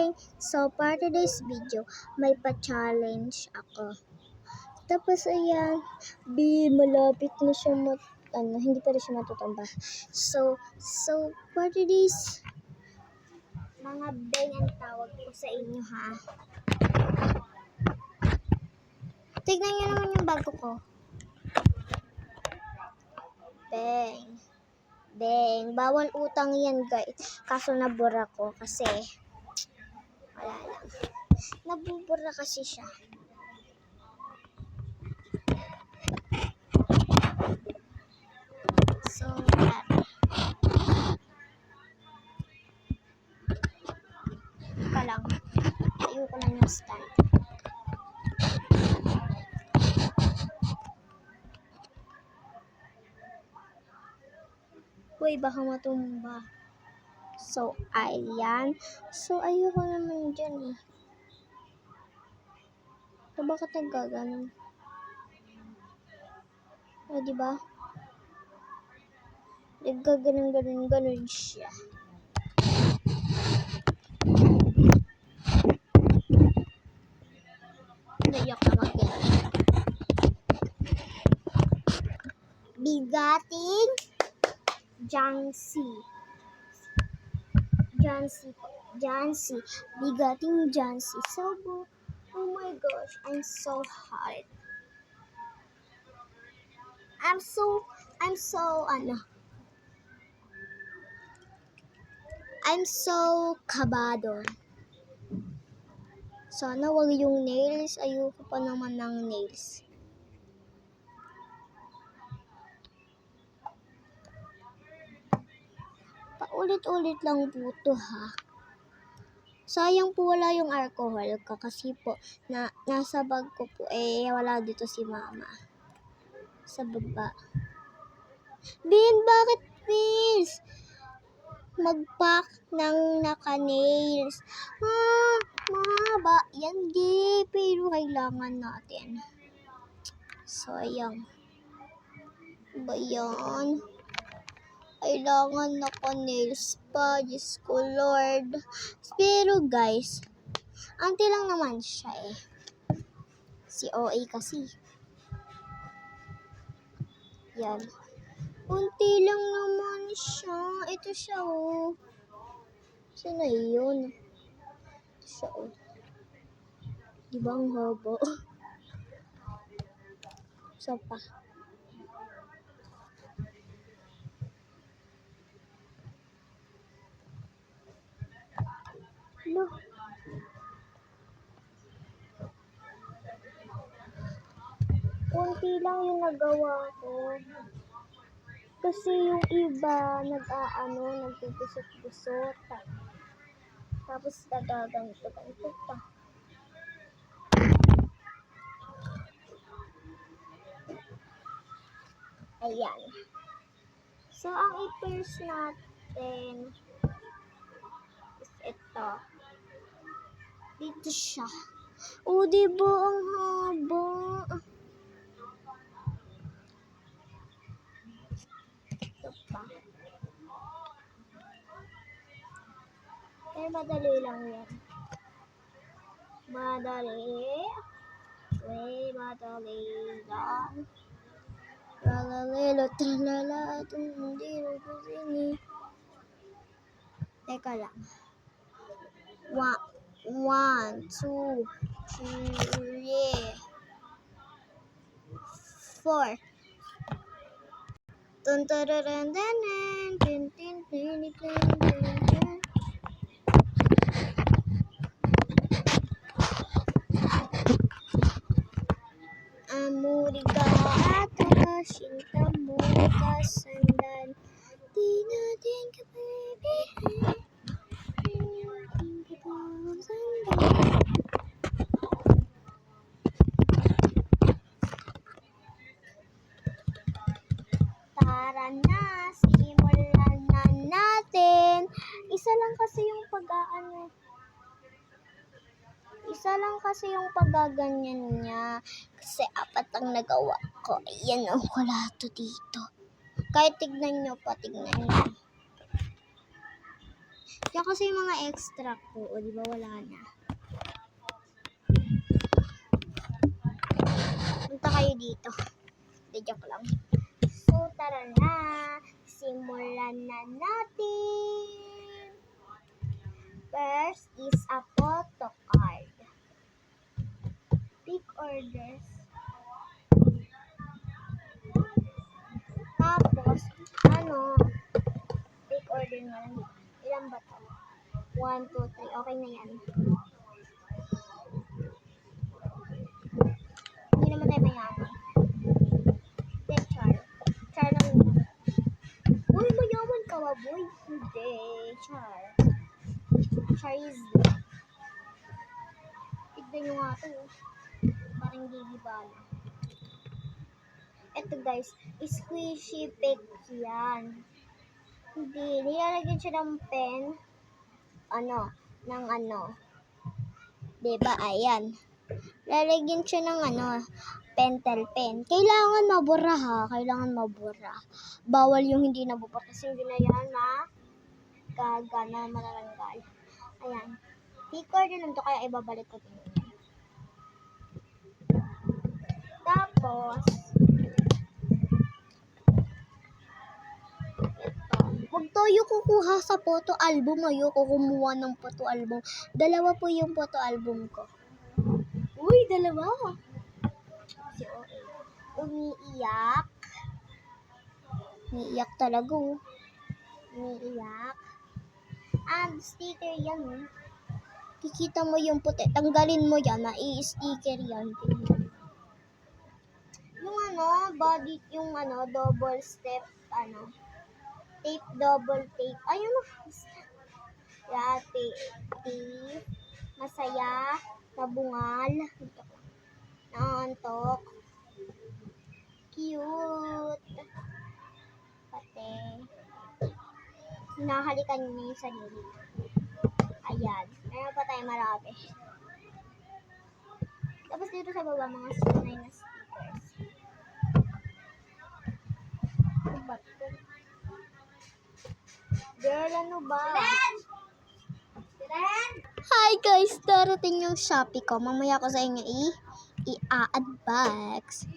Okay, so for today's video, may pa-challenge ako. Tapos ayan, malapit na siya hindi pa rin siya matutamba. So for today's mga beng ang tawag ko sa inyo ha. Tignan nyo naman yung bago ko. Beng, bawal utang yan guys. Kaso nabura ko kasi wala lang. Nabubura kasi siya. So, ka lang. Ayoko lang yung stand. Uy, baka matumba. So, ayan. So, ayoko naman dyan eh. So, bakit nagkaganon? O, diba? Nagkaganon siya. Naiyak na mag-yan. Bigating Jancy. Bigating Jancy. So, oh my gosh, I'm so hot. I'm so kabado. Sana wag yung nails. Ayoko pa naman ng nails. Paulit-ulit lang po to ha. Sayang po wala yung alcohol kasi po nasa bag ko po wala dito si mama. Sa baba. Bin, bakit please? Mag-pack ng naka-nails. Mahaba. Yan, pero kailangan natin. Sayang. Ba yan? Kailangan naka-nails pa. Diyos ko, Lord. Pero guys, anti lang naman siya eh. Si OA kasi. Yan. Unti lang naman siya. Ito siya oh. Saan na yun? Ito siya oh. Diba ang haba? Isa pa. No. Kunti lang yung nagawa ko. Kasi yung iba nagpipusot-pusot. Tapos ganito pa. Ayan. So, ang i-pierce natin is ito. Dito siya. O, diba ang haba? Ito pa. Pero madali lang yan. Madali lang. Tralalelo, tralala, tundiro, kusini. Teka lang. 1, 2, 3, 4. Tuntararandanan, tin. Amurigato, shinta mo kasandan. Di natin ka baby. Tara na, simulan na natin. Isa lang kasi yung pagaganyan niya. Kasi 4 ang nagawa ko. Ayan ang kulato dito. Kahit tignan nyo. Yan kasi yung mga extra ko. O, di ba wala na? Punta kayo dito. Hindi, joke lang. So, tara na. Simulan na natin. First is a photo card. Pick orders. Tapos, pick order nga lang dito. Ilan ba to? 1, 2, 3. Okay na yan. Hindi naman tayo mayaman. Then, char. Char lang yun. Uy, mayaman ka ba, boy? Hindi. Char. Char is good. Tignan nyo nga to. Parang gigibala. Ito guys, squishy pick yan. Hindi, nilalagyan siya ng pen. Diba, ayan. Lalagyan siya ng pentel pen. Kailangan mabura ha, kailangan mabura. Bawal yung hindi nabubura kasi hindi na yan matatanggal. Ayan. Picker din lang to, kaya ibabalik ko din. Tapos, huwag tayo kukuha sa photo album. Ayoko kumuha ng photo album. Dalawa po yung photo album ko. Uy, dalawa. Si OA. Umiiyak. Umiiyak talaga. Umiiyak. And sticker yan. Kikita mo yung puti. Tanggalin mo yan. I-sticker yan. Yung body, yung double step, tape, double tape. Ayun na. Yeah, tape. Masaya. Nabungal. Naantok. Cute. Pati. Hinahalikan niya yung sarili. Ayan. Meron pa tayo marami. Tapos dito sa baba, mga sinay na stickers. Girl, ano ba? Hi guys! Darating yung Shopee ko. Mamaya ko sa inyo i-unbox.